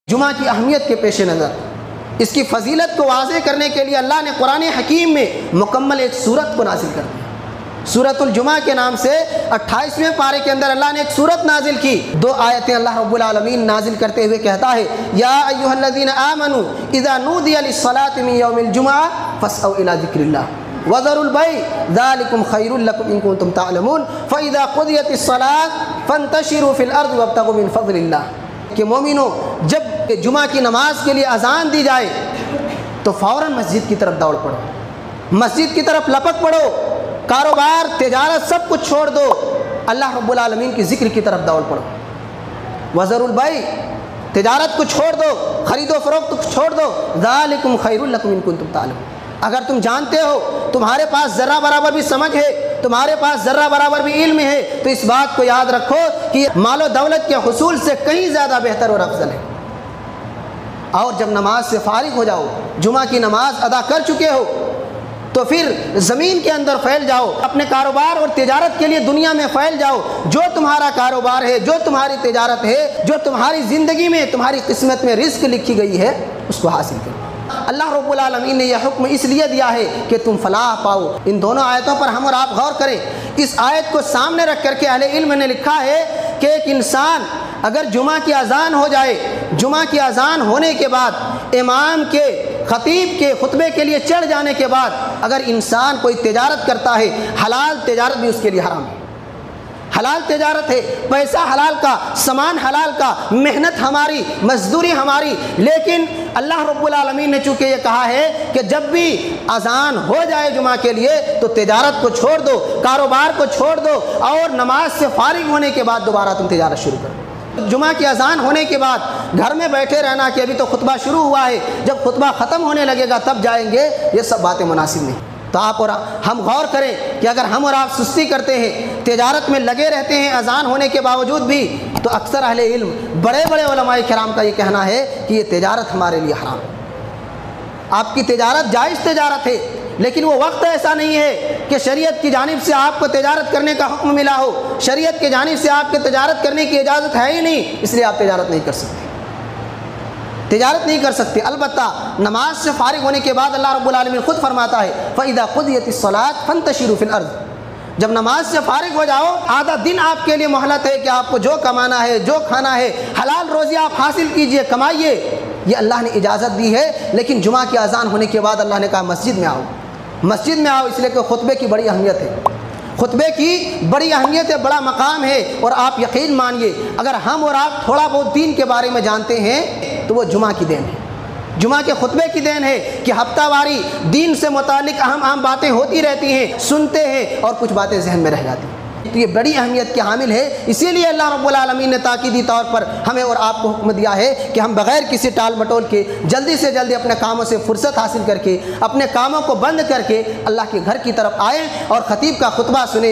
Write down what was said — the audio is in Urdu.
جمعہ کی اہمیت کے پیش نظر اس کی فضیلت کو واضح کرنے کے لیے اللہ نے قرآن حکیم میں مکمل ایک سورت کو نازل کر دیا۔ سورۃ الجمعہ کے نام سے 28ویں پارے کے اندر اللہ نے ایک سورت نازل کی۔ 2 آیتیں اللہ رب العالمین نازل کرتے ہوئے کہتا ہے، یا ایھا الذین آمنوا اذا نودی للصلاۃ من یوم الجمعہ فاسعوا الی ذکر اللہ وذروا البیع ذلکم خیر لکم ان کنتم تعلمون فاذا قضیت الصلاۃ فانتشروا فی الارض وابتغوا من فضل اللہ۔ کہ مومنو، جب جمعہ کی نماز کے لیے اذان دی جائے تو فوراً مسجد کی طرف دوڑ پڑو، مسجد کی طرف لپک پڑو، کاروبار تجارت سب کچھ چھوڑ دو، اللہ رب العالمین کی ذکر کی طرف دوڑ پڑو۔ وذروا البیع، تجارت کو چھوڑ دو، خرید و فروخت کو چھوڑ دو، ذالکم خیر لکم ان کنتم تعلمون۔ اگر تم جانتے ہو، تمہارے پاس ذرہ برابر بھی سمجھ ہے، تمہارے پاس ذرہ برابر بھی علم ہے، تو اس بات کو یاد رکھو کہ مال و دولت کے حصول سے کہیں زیادہ بہتر اور افضل ہے۔ اور جب نماز سے فارغ ہو جاؤ، جمعہ کی نماز ادا کر چکے ہو، تو پھر زمین کے اندر پھیل جاؤ، اپنے کاروبار اور تجارت کے لیے دنیا میں پھیل جاؤ۔ جو تمہارا کاروبار ہے، جو تمہاری تجارت ہے، جو تمہاری زندگی میں، تمہاری قسمت میں رزق لکھی گئی ہے، اس کو حاصل کرو۔ اللہ رب العالمین نے یہ حکم اس لیے دیا ہے کہ تم فلاح پاؤ۔ ان دونوں آیتوں پر ہم اور آپ غور کریں۔ اس آیت کو سامنے رکھ کر کے اہل علم نے لکھا ہے کہ ایک انسان اگر جمعہ کی اذان ہو جائے، جمعہ کی اذان ہونے کے بعد امام کے، خطیب کے خطبے کے لیے چڑھ جانے کے بعد اگر انسان کوئی تجارت کرتا ہے، حلال تجارت بھی اس کے لیے حرام ہے۔ حلال تجارت ہے، پیسہ حلال کا، سامان حلال کا، محنت ہماری، مزدوری ہماری، لیکن اللہ رب العالمین نے چونکہ یہ کہا ہے کہ جب بھی اذان ہو جائے جمعہ کے لیے تو تجارت کو چھوڑ دو، کاروبار کو چھوڑ دو، اور نماز سے فارغ ہونے کے بعد دوبارہ تم تجارت شروع کرو۔ جمعہ کی اذان ہونے کے بعد گھر میں بیٹھے رہنا کہ ابھی تو خطبہ شروع ہوا ہے، جب خطبہ ختم ہونے لگے گا تب جائیں گے، یہ سب باتیں مناسب نہیں۔ تو آپ اور ہم غور کریں کہ اگر ہم اور آپ سستی کرتے ہیں، تجارت میں لگے رہتے ہیں اذان ہونے کے باوجود بھی، تو اکثر اہل علم، بڑے بڑے علماء کرام کا یہ کہنا ہے کہ یہ تجارت ہمارے لیے حرام ہے۔ آپ کی تجارت جائز تجارت ہے، لیکن وہ وقت ایسا نہیں ہے کہ شریعت کی جانب سے آپ کو تجارت کرنے کا حکم ملا ہو، شریعت کی جانب سے آپ کے تجارت کرنے کی اجازت ہے ہی نہیں، اس لیے آپ تجارت نہیں کر سکتے، تجارت نہیں کر سکتے۔ البتہ نماز سے فارغ ہونے کے بعد اللہ رب العالمین خود فرماتا ہے فَإِذَا قُضِيَتِ الصَّلَاةُ فَانتَشِرُوا فِي الْأَرْضِ۔ جب نماز سے فارغ ہو جاؤ، آدھا دن آپ کے لیے مہلت ہے کہ آپ کو جو کمانا ہے، جو کھانا ہے، حلال روزی آپ حاصل کیجئے، کمائیے، یہ اللہ نے اجازت دی ہے۔ لیکن جمعہ کی اذان ہونے کے بعد اللہ نے کہا مسجد میں آؤ، مسجد میں آؤ، اس لیے کہ خطبے کی بڑی اہمیت ہے، خطبے کی بڑی اہمیت ہے، بڑا مقام ہے۔ اور آپ یقین مانیے، اگر ہم اور آپ تھوڑا بہت دین کے بارے میں جانتے ہیں تو وہ جمعہ کی دین ہے، جمعہ کے خطبے کی دین ہے کہ ہفتہ واری دین سے متعلق اہم باتیں ہوتی رہتی ہیں، سنتے ہیں اور کچھ باتیں ذہن میں رہ جاتی ہیں۔ تو یہ بڑی اہمیت کی حامل ہے، اسی لیے اللہ رب العالمین نے تاکیدی طور پر ہمیں اور آپ کو حکم دیا ہے کہ ہم بغیر کسی ٹال مٹول کے جلدی سے جلدی اپنے کاموں سے فرصت حاصل کر کے، اپنے کاموں کو بند کر کے اللہ کے گھر کی طرف آئیں اور خطیب کا خطبہ سنیں۔